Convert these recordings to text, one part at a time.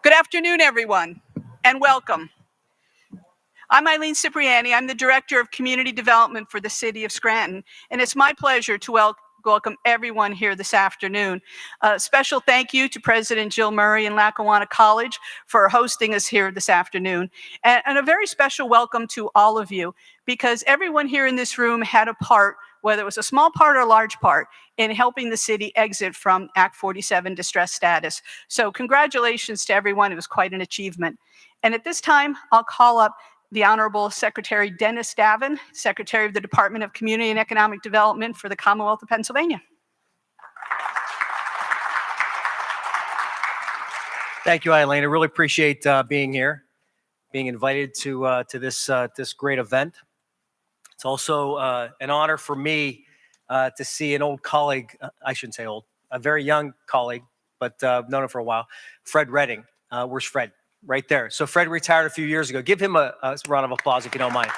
Good afternoon, everyone, and welcome. I'm Eileen Cipriani. I'm the Director of Community Development for the City of Scranton, and it's my pleasure to welcome everyone here this afternoon. A special thank you to President Jill Murray and Lackawanna College for hosting us here this afternoon, and a very special welcome to all of you, because everyone here in this room had a part, whether it was a small part or a large part, in helping the city exit from Act 47 distress status. So congratulations to everyone. It was quite an achievement. And at this time, I'll call up the Honorable Secretary Dennis Davin, Secretary of the Department of Community and Economic Development for the Commonwealth of Pennsylvania. Thank you, Eileen. I really appreciate being here, being invited to this great event. It's also an honor for me to see an old colleague, I shouldn't say old, a very young colleague, but known him for a while, Fred Redding. Where's Fred? Right there. So Fred retired a few years ago. Give him a round of applause if you don't mind.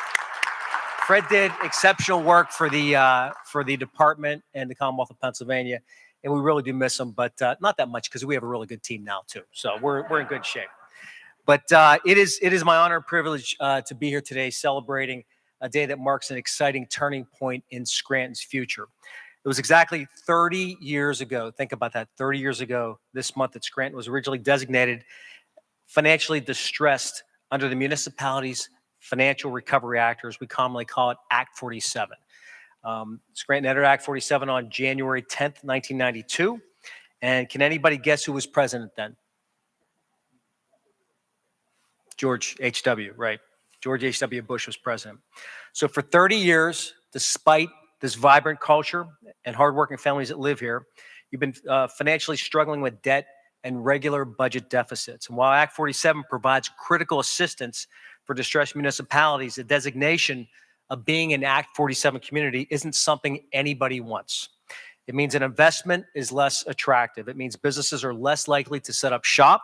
Fred did exceptional work for the department and the Commonwealth of Pennsylvania, and we really do miss him, but not that much because we have a really good team now too. So we're in good shape. But it is my honor and privilege to be here today celebrating a day that marks an exciting turning point in Scranton's future. It was exactly 30 years ago. Think about that. 30 years ago this month that Scranton was originally designated financially distressed under the municipality's financial recovery act, or as we commonly call it, Act 47. Scranton entered Act 47 on January 10th, 1992. And can anybody guess who was president then? George H.W., right. George H.W. Bush was president. So for 30 years, despite this vibrant culture and hardworking families that live here, you've been financially struggling with debt and regular budget deficits. And while Act 47 provides critical assistance for distressed municipalities, the designation of being an Act 47 community isn't something anybody wants. It means an investment is less attractive. It means businesses are less likely to set up shop,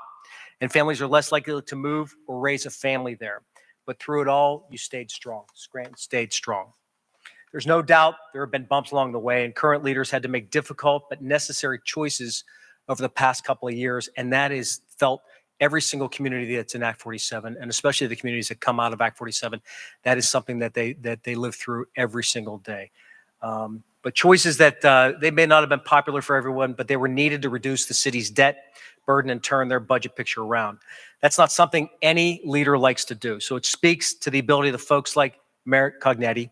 and families are less likely to move or raise a family there. But through it all, you stayed strong. Scranton stayed strong. There's no doubt there have been bumps along the way, and current leaders had to make difficult but necessary choices over the past couple of years, and that is felt every single community that's in Act 47, and especially the communities that come out of Act 47. That is something that they live through every single day. But choices that they may not have been popular for everyone, but they were needed to reduce the city's debt burden and turn their budget picture around. That's not something any leader likes to do. So it speaks to the ability of the folks like Mayor Cognetti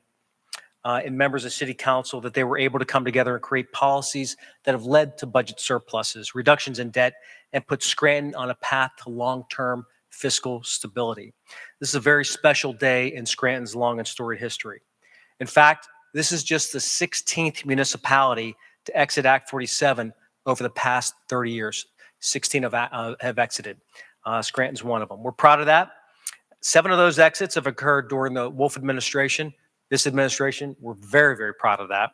and members of City Council that they were able to come together and create policies that have led to budget surpluses, reductions in debt, and put Scranton on a path to long-term fiscal stability. This is a very special day in Scranton's long and storied history. In fact, this is just the 16th municipality to exit Act 47 over the past 30 years. 16 have exited. Scranton's one of them. We're proud of that. 7 of those exits have occurred during the Wolf administration. This administration, we're very, very proud of that.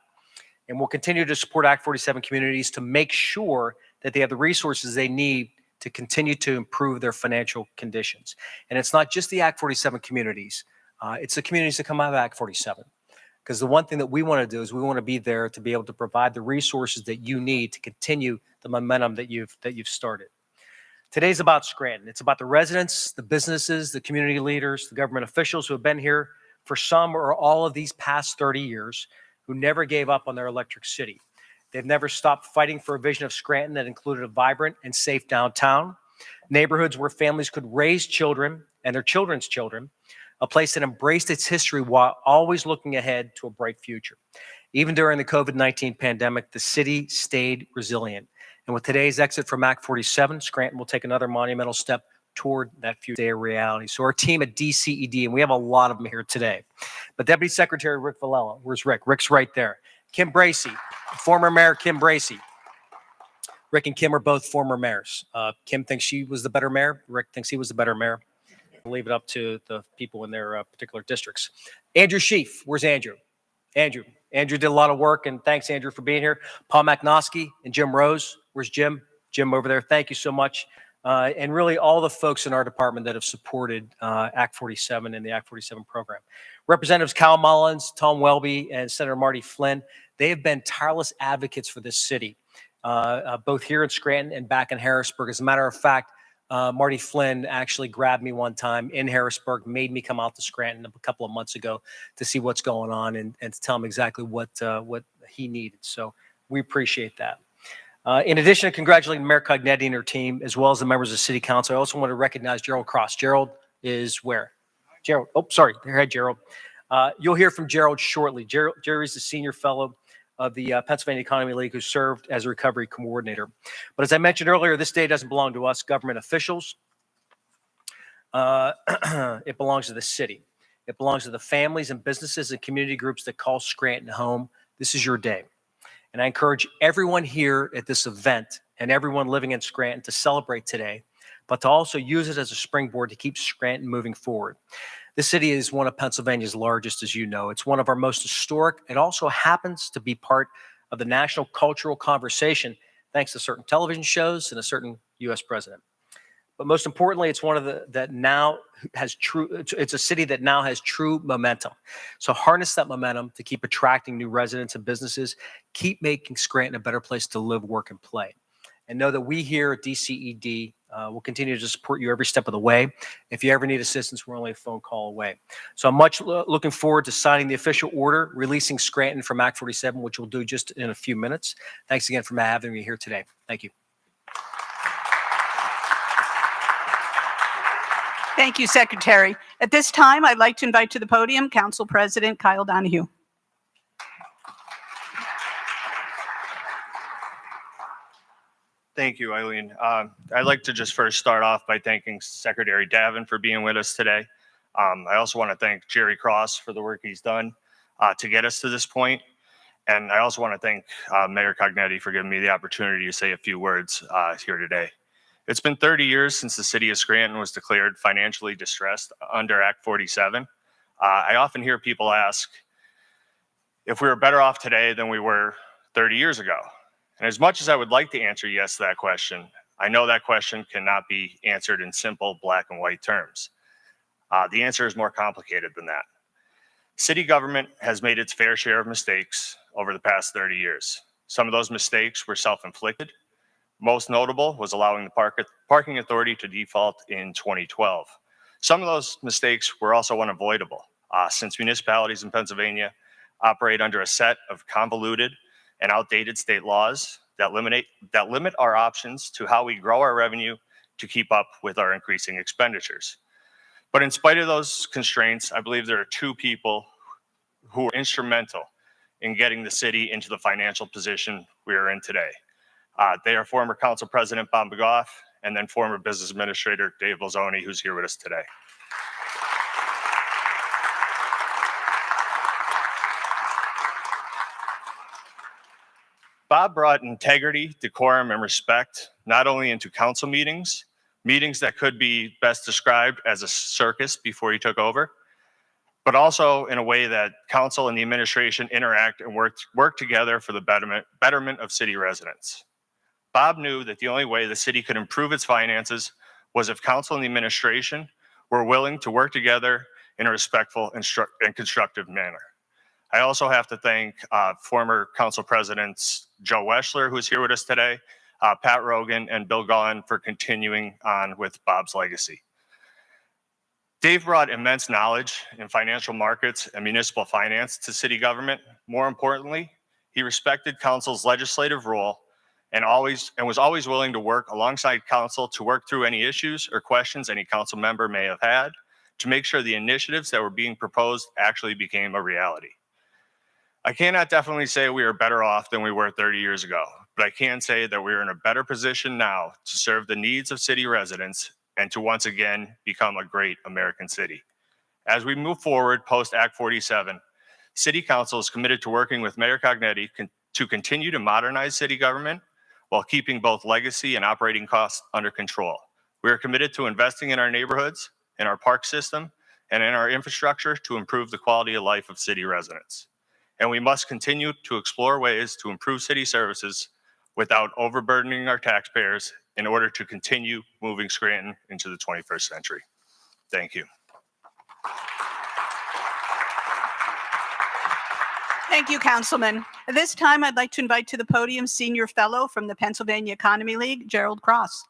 And we'll continue to support Act 47 communities to make sure that they have the resources they need to continue to improve their financial conditions. And it's not just the Act 47 communities. It's the communities that come out of Act 47. Because the one thing that we want to do is we want to be there to be able to provide the resources that you need to continue the momentum that you've started. Today's about Scranton. It's about the residents, the businesses, the community leaders, the government officials who have been here for some or all of these past 30 years, who never gave up on their electric city. They've never stopped fighting for a vision of Scranton that included a vibrant and safe downtown, neighborhoods where families could raise children and their children's children, a place that embraced its history while always looking ahead to a bright future. Even during the COVID-19 pandemic, the city stayed resilient. And with today's exit from Act 47, Scranton will take another monumental step toward that future day of reality. So our team at DCED, and we have a lot of them here today, but Deputy Secretary Rick Vilello, where's Rick? Rick's right there. Kim Bracey, former Mayor Kim Bracey. Rick and Kim are both former mayors. Kim thinks she was the better mayor. Rick thinks he was the better mayor. I'll leave it up to the people in their particular districts. Andrew Sheaf, where's Andrew? Andrew did a lot of work, and thanks, Andrew, for being here. Paul Macnosky and Jim Rose. Where's Jim? Jim over there. Thank you so much. And really all the folks in our department that have supported Act 47 and the Act 47 program. Representatives Kyle Mullins, Tom Welby, and Senator Marty Flynn, they have been tireless advocates for this city, both here in Scranton and back in Harrisburg. As a matter of fact, Marty Flynn actually grabbed me one time in Harrisburg, made me come out to Scranton a couple of months ago to see what's going on and to tell him exactly what he needed. So we appreciate that. In addition to congratulating Mayor Cognetti and her team, as well as the members of the City Council, I also want to recognize Gerald Cross. Gerald is where? Gerald. Oh, sorry. Go ahead, Gerald. You'll hear from Gerald shortly. Jerry's the senior fellow of the Pennsylvania Economy League who served as a recovery coordinator. But as I mentioned earlier, this day doesn't belong to us government officials. It belongs to the city. It belongs to the families and businesses and community groups that call Scranton home. This is your day. And I encourage everyone here at this event and everyone living in Scranton to celebrate today, but to also use it as a springboard to keep Scranton moving forward. This city is one of Pennsylvania's largest, as you know. It's one of our most historic. It also happens to be part of the national cultural conversation, thanks to certain television shows and a certain U.S. president. But most importantly, it's one of it's a city that now has true momentum. So harness that momentum to keep attracting new residents and businesses, keep making Scranton a better place to live, work, and play. And know that we here at DCED will continue to support you every step of the way. If you ever need assistance, we're only a phone call away. So I'm much looking forward to signing the official order, releasing Scranton from Act 47, which we'll do just in a few minutes. Thanks again for having me here today. Thank you. Thank you, Secretary. At this time, I'd like to invite to the podium Council President Kyle Donahue. Thank you, Eileen. I'd like to just first start off by thanking Secretary Davin for being with us today. I also want to thank Gerald Cross for the work he's done to get us to this point. And I also want to thank Mayor Cognetti for giving me the opportunity to say a few words here today. It's been 30 years since the city of Scranton was declared financially distressed under Act 47. I often hear people ask if we were better off today than we were 30 years ago. And as much as I would like to answer yes to that question, I know that question cannot be answered in simple black and white terms. The answer is more complicated than that. City government has made its fair share of mistakes over the past 30 years. Some of those mistakes were self-inflicted. Most notable was allowing the parking authority to default in 2012. Some of those mistakes were also unavoidable, since municipalities in Pennsylvania operate under a set of convoluted and outdated state laws that limit our options to how we grow our revenue to keep up with our increasing expenditures. But in spite of those constraints, I believe there are two people who are instrumental in getting the city into the financial position we are in today. They are former Council President Bob McGough and then former Business Administrator Dave Bolzoni, who's here with us today. Bob brought integrity, decorum, and respect not only into council meetings that could be best described as a circus before he took over, but also in a way that council and the administration interact and work together for the betterment of city residents. Bob knew that the only way the city could improve its finances was if council and the administration were willing to work together in a respectful and constructive manner. I also have to thank former council presidents Joe Weschler, who's here with us today, Pat Rogan, and Bill Gallen for continuing on with Bob's legacy. Dave brought immense knowledge in financial markets and municipal finance to city government. More importantly, he respected council's legislative role and was always willing to work alongside council to work through any issues or questions any council member may have had to make sure the initiatives that were being proposed actually became a reality. I cannot definitely say we are better off than we were 30 years ago, but I can say that we are in a better position now to serve the needs of city residents and to once again become a great American city. As we move forward post Act 47, City Council is committed to working with Mayor Cognetti to continue to modernize city government while keeping both legacy and operating costs under control. We are committed to investing in our neighborhoods, in our park system, and in our infrastructure to improve the quality of life of city residents. And we must continue to explore ways to improve city services without overburdening our taxpayers in order to continue moving Scranton into the 21st century. Thank you. Thank you, Councilman. At this time, I'd like to invite to the podium Senior Fellow from the Pennsylvania Economy League, Gerald Cross.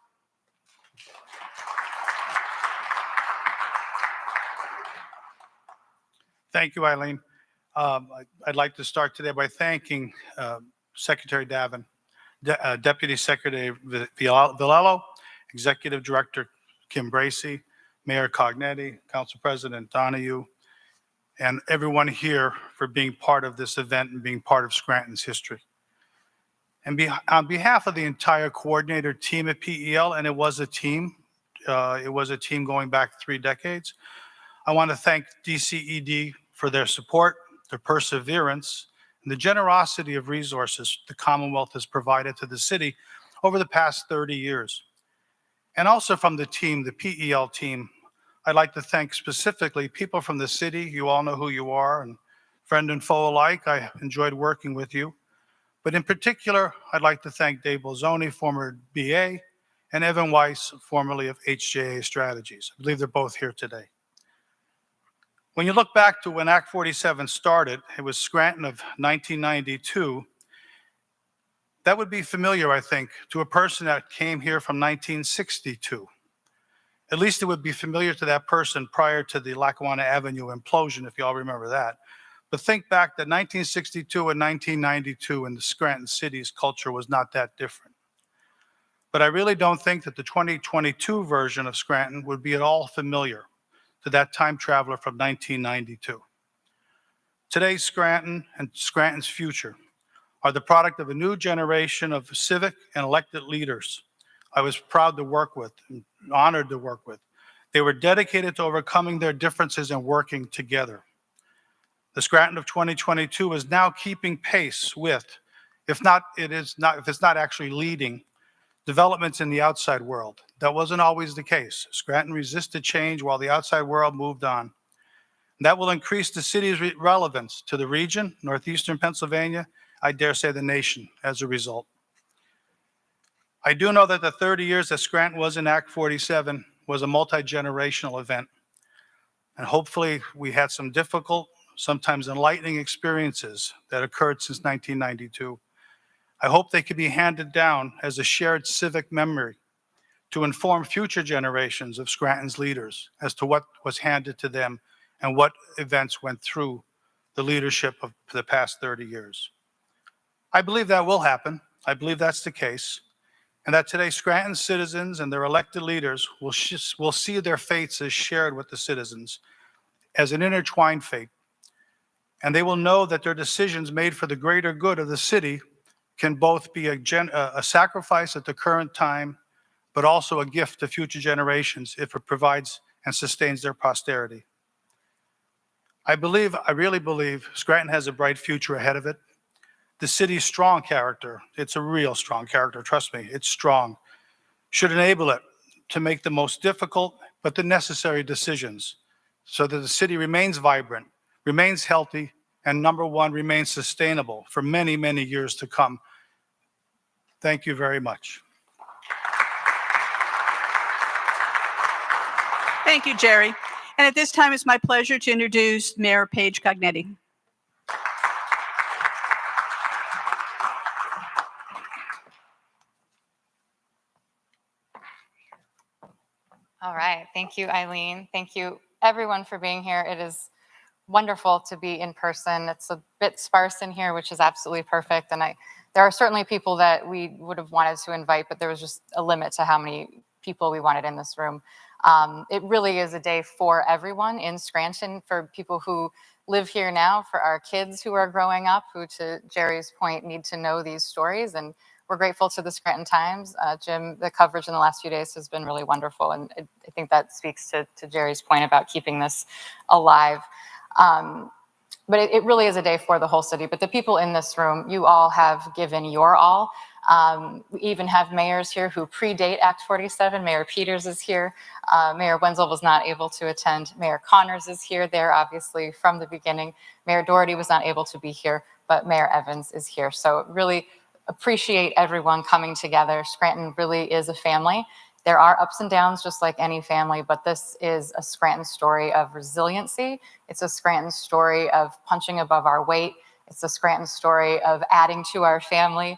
Thank you, Eileen. I'd like to start today by thanking Secretary Davin, Deputy Secretary Vilello, Executive Director Kim Bracey, Mayor Cognetti, Council President Donahue, and everyone here for being part of this event and being part of Scranton's history. And on behalf of the entire coordinator team at PEL, and it was a team going back 3 decades, I want to thank DCED for their support, their perseverance, and the generosity of resources the Commonwealth has provided to the city over the past 30 years. And also from the team, the PEL team, I'd like to thank specifically people from the city. You all know who you are, and friend and foe alike. I enjoyed working with you. But in particular, I'd like to thank Dave Bolzoni, former BA, and Evan Weiss, formerly of HJA Strategies. I believe they're both here today. When you look back to when Act 47 started, it was Scranton of 1992. That would be familiar, I think, to a person that came here from 1962. At least it would be familiar to that person prior to the Lackawanna Avenue implosion, if you all remember that. But think back that 1962 and 1992 in the Scranton city's culture was not that different. But I really don't think that the 2022 version of Scranton would be at all familiar to that time traveler from 1992. Today's Scranton and Scranton's future are the product of a new generation of civic and elected leaders I was proud to work with and honored to work with. They were dedicated to overcoming their differences and working together. The Scranton of 2022 is now keeping pace with, if it's not actually leading, developments in the outside world. That wasn't always the case. Scranton resisted change while the outside world moved on. That will increase the city's relevance to the region, northeastern Pennsylvania, I dare say the nation as a result. I do know that the 30 years that Scranton was in Act 47 was a multi-generational event. And hopefully we had some difficult, sometimes enlightening experiences that occurred since 1992. I hope they could be handed down as a shared civic memory to inform future generations of Scranton's leaders as to what was handed to them and what events went through the leadership of the past 30 years. I believe that will happen. I believe that's the case. And that today Scranton citizens and their elected leaders will see their fates as shared with the citizens, as an intertwined fate. And they will know that their decisions made for the greater good of the city can both be a sacrifice at the current time, but also a gift to future generations if it provides and sustains their posterity. I really believe Scranton has a bright future ahead of it. The city's strong character, it's a real strong character, trust me, it's strong, should enable it to make the most difficult but the necessary decisions so that the city remains vibrant, remains healthy, and number one, remains sustainable for many, many years to come. Thank you very much. Thank you, Jerry. And at this time, it's my pleasure to introduce Mayor Paige Cognetti. All right. Thank you, Eileen. Thank you, everyone, for being here. It is wonderful to be in person. It's a bit sparse in here, which is absolutely perfect. And there are certainly people that we would have wanted to invite, but there was just a limit to how many people we wanted in this room. It really is a day for everyone in Scranton, for people who live here now, for our kids who are growing up, who, to Jerry's point, need to know these stories. And we're grateful to the Scranton Times. Jim, the coverage in the last few days has been really wonderful. And I think that speaks to Jerry's point about keeping this alive. But it really is a day for the whole city. But the people in this room, you all have given your all. We even have mayors here who predate Act 47. Mayor Peters is here. Mayor Wenzel was not able to attend. Mayor Connors is here. They're obviously from the beginning. Mayor Doherty was not able to be here, but Mayor Evans is here. So really appreciate everyone coming together. Scranton really is a family. There are ups and downs just like any family, but this is a Scranton story of resiliency. It's a Scranton story of punching above our weight. It's a Scranton story of adding to our family,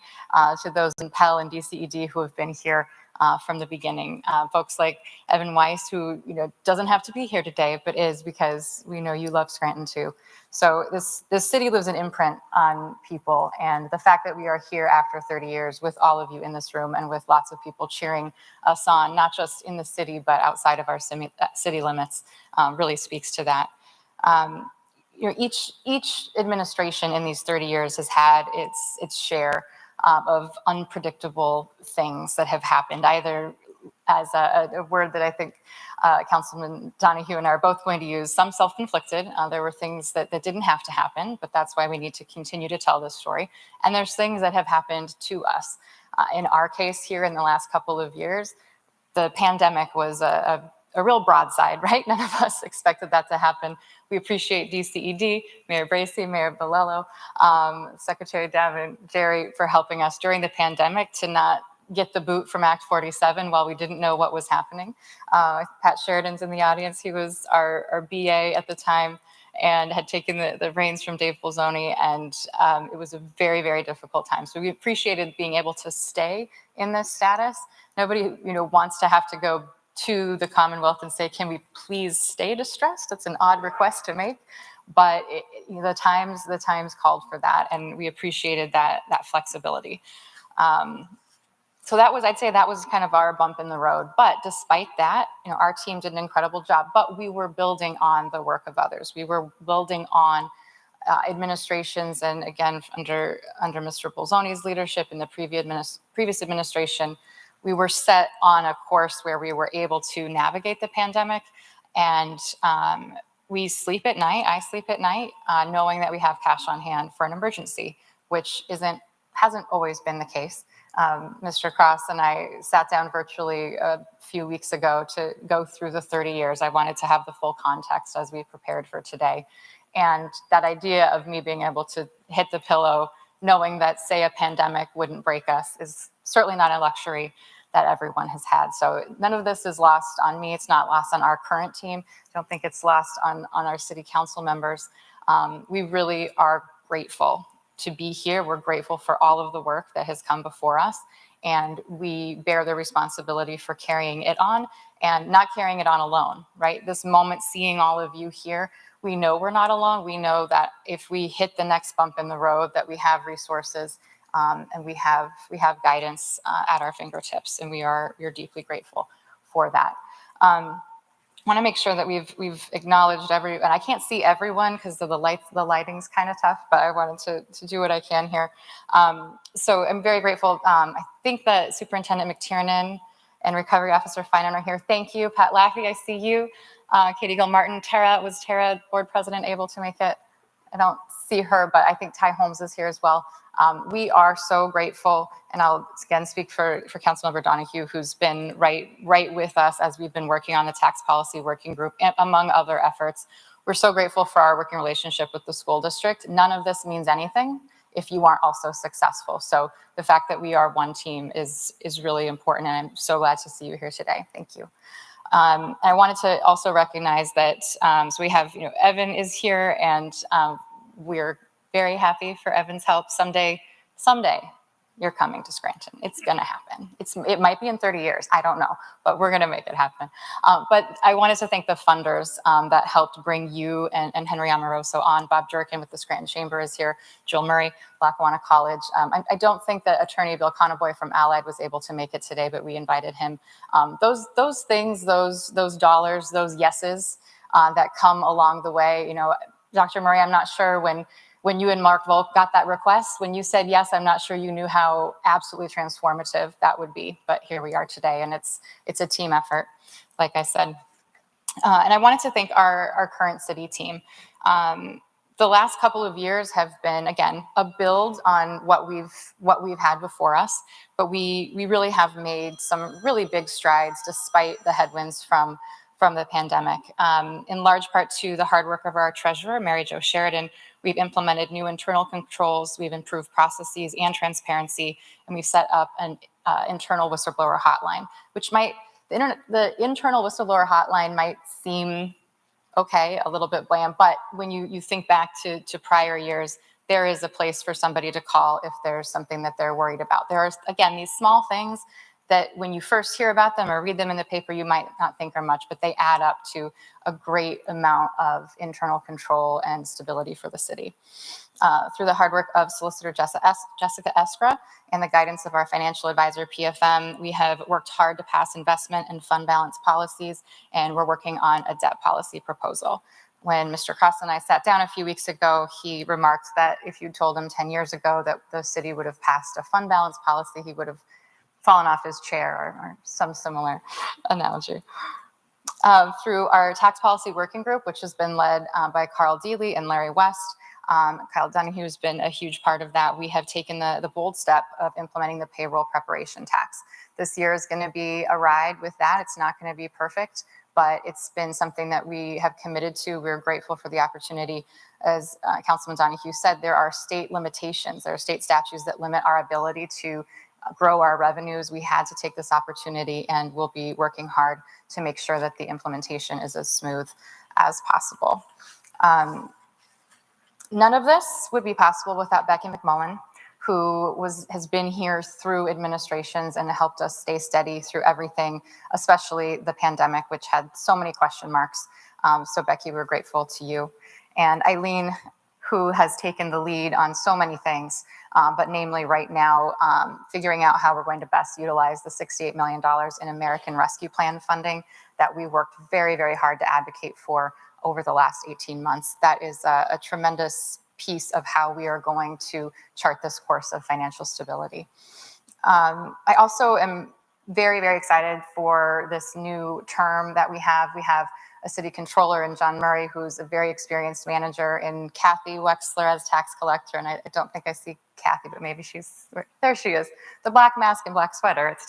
to those in Pell and DCED who have been here from the beginning. Folks like Evan Weiss, who doesn't have to be here today, but is because we know you love Scranton too. So this city lives an imprint on people, and the fact that we are here after 30 years with all of you in this room and with lots of people cheering us on, not just in the city, but outside of our city limits, really speaks to that. Each administration in these 30 years has had its share of unpredictable things that have happened, either as a word that I think Councilman Donahue and I are both going to use, some self-inflicted. There were things that didn't have to happen, but that's why we need to continue to tell this story. And there's things that have happened to us. In our case here in the last couple of years, the pandemic was a real broadside, right? None of us expected that to happen. We appreciate DCED, Mayor Bracy, Mayor Vilello, Secretary Davin, Jerry, for helping us during the pandemic to not get the boot from Act 47 while we didn't know what was happening. Pat Sheridan's in the audience. He was our BA at the time and had taken the reins from Dave Bolzoni, and it was a very, very difficult time. So we appreciated being able to stay in this status. Nobody, wants to have to go to the Commonwealth and say, can we please stay distressed? It's an odd request to make, but the times called for that, and we appreciated that flexibility. So I'd say that was kind of our bump in the road. But despite that, our team did an incredible job, but we were building on the work of others. We were building on administrations, and again, under Mr. Bolzoni's leadership in the previous administration, we were set on a course where we were able to navigate the pandemic, and we sleep at night. I sleep at night knowing that we have cash on hand for an emergency, which hasn't always been the case. Mr. Cross and I sat down virtually a few weeks ago to go through the 30 years. I wanted to have the full context as we prepared for today. And that idea of me being able to hit the pillow knowing that, say, a pandemic wouldn't break us is certainly not a luxury that everyone has had. So none of this is lost on me. It's not lost on our current team. I don't think it's lost on our city council members. We really are grateful to be here. We're grateful for all of the work that has come before us, and we bear the responsibility for carrying it on and not carrying it on alone, right? This moment, seeing all of you here, we know we're not alone. We know that if we hit the next bump in the road, that we have resources and we have guidance at our fingertips, and we're deeply grateful for that. I want to make sure that we've acknowledged and I can't see everyone because the lighting's kind of tough, but I wanted to do what I can here. So I'm very grateful. I think that Superintendent McTiernan and Recovery Officer Finan are here. Thank you. Pat Laffey, I see you. Katie Gill-Martin. Was Tara, board president, able to make it? I don't see her, but I think Ty Holmes is here as well. We are so grateful, and I'll again speak for Councilmember Donahue, who's been right with us as we've been working on the tax policy working group, and among other efforts. We're so grateful for our working relationship with the school district. None of this means anything if you aren't also successful. So the fact that we are one team is really important, and I'm so glad to see you here today. Thank you. I wanted to also recognize that, so we have, Evan is here, and we're very happy for Evan's help. Someday, you're coming to Scranton. It's gonna happen. It might be in 30 years, I don't know, but we're gonna make it happen. But I wanted to thank the funders that helped bring you and Henry Amoroso on. Bob Durkin with the Scranton Chamber is here, Jill Murray, Lackawanna College. I don't think that Attorney Bill Conaboy from Allied was able to make it today, but we invited him. Those things, those dollars, those yeses that come along the way, Dr. Murray, I'm not sure when you and Mark Volk got that request, when you said yes, I'm not sure you knew how absolutely transformative that would be, but here we are today, and it's a team effort, like I said. And I wanted to thank our current city team. The last couple of years have been, again, a build on what we've had before us, but we really have made some really big strides despite the headwinds from the pandemic. In large part to the hard work of our treasurer, Mary Jo Sheridan, we've implemented new internal controls, we've improved processes and transparency, and we've set up an internal whistleblower hotline, which the internal whistleblower hotline might seem okay, a little bit bland, but when you think back to prior years, there is a place for somebody to call if there's something that they're worried about. There are, again, these small things that when you first hear about them or read them in the paper, you might not think are much, but they add up to a great amount of internal control and stability for the city. Through the hard work of Solicitor Jessica Eskra and the guidance of our financial advisor, PFM, we have worked hard to pass investment and fund balance policies, and we're working on a debt policy proposal. When Mr. Cross and I sat down a few weeks ago, he remarked that if you told him 10 years ago that the city would have passed a fund balance policy, he would have fallen off his chair or some similar analogy. Through our tax policy working group, which has been led by Carl Deely and Larry West, Kyle Donahue has been a huge part of that. We have taken the bold step of implementing the payroll preparation tax. This year is going to be a ride with that. It's not going to be perfect, but it's been something that we have committed to. We're grateful for the opportunity. As Councilman Donahue said, there are state limitations. There are state statutes that limit our ability to grow our revenues. We had to take this opportunity, and we'll be working hard to make sure that the implementation is as smooth as possible. None of this would be possible without Becky McMullen, who has been here through administrations and helped us stay steady through everything, especially the pandemic, which had so many question marks. So Becky, we're grateful to you. And Eileen, who has taken the lead on so many things, but namely right now, figuring out how we're going to best utilize the $68 million in American Rescue Plan funding that we worked very, very hard to advocate for over the last 18 months. That is a tremendous piece of how we are going to chart this course of financial stability. I also am very, very excited for this new term that we have. We have a city controller in John Murray, who's a very experienced manager, and Kathy Wexler as tax collector. And I don't think I see Kathy, but maybe there she is. The black mask and black sweater. It's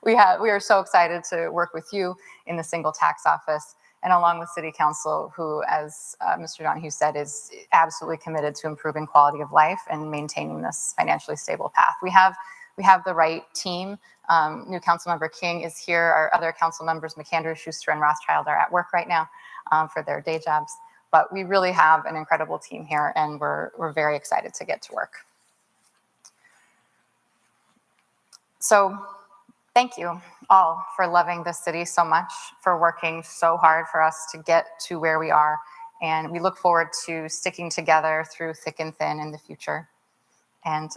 we are so excited to work with you in the single tax office, and along with City Council, who, as Mr. Donahue said, is absolutely committed to improving quality of life and maintaining this financially stable path. We have the right team. New Councilmember King is here. Our other council members, McAndrew, Schuster, and Rothschild, are at work right now for their day jobs. But we really have an incredible team here, and we're very excited to get to work. So thank you all for loving this city so much, for working so hard for us to get to where we are. And we look forward to sticking together through thick and thin in the future. And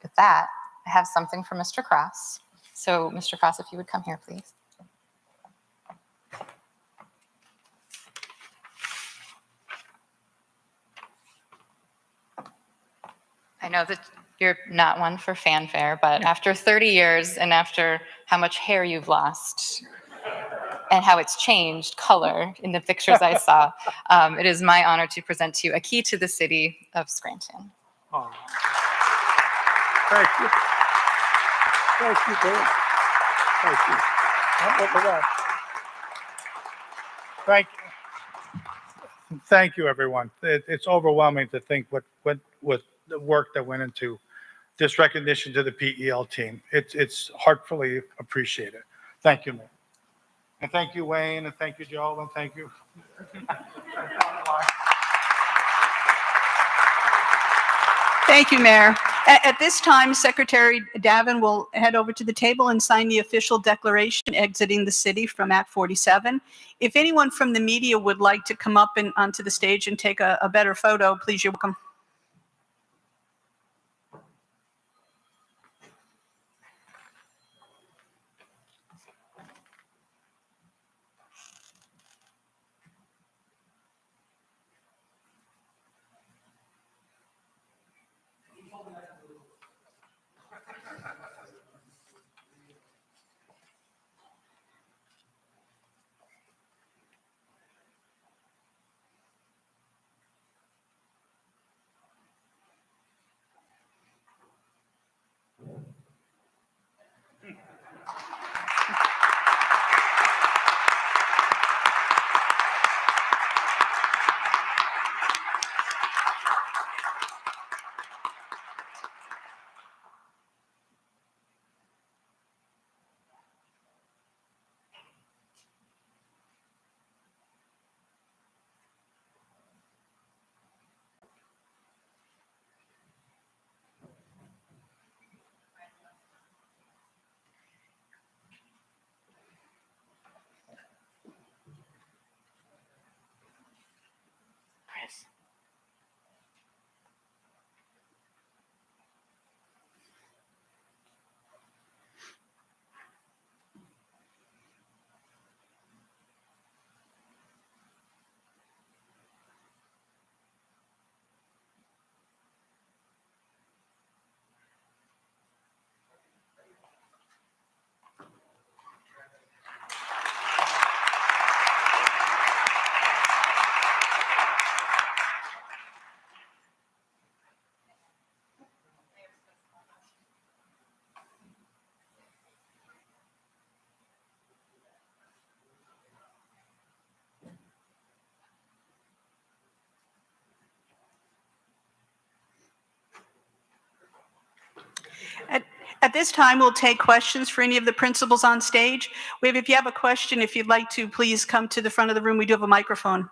with that, I have something for Mr. Cross. So Mr. Cross, if you would come here, please. I know that you're not one for fanfare, but after 30 years and after how much hair you've lost and how it's changed color in the pictures I saw, it is my honor to present to you a key to the city of Scranton. Oh. Thank you. Thank you, Dave. Thank you. Thank you, everyone. It's overwhelming to think what the work that went into this recognition to the PEL team. It's heartfully appreciated. Thank you, Mayor. And thank you, Wayne, and thank you, Joel, and thank you. Thank you, Mayor. At this time, Secretary Davin will head over to the table and sign the official declaration exiting the city from Act 47. If anyone from the media would like to come up and onto the stage and take a better photo, please, you're welcome. At this time, we'll take questions for any of the principals on stage. If you have a question, if you'd like to, please come to the front of the room. We do have a microphone.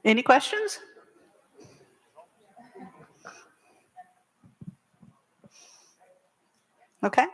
Any questions? Okay.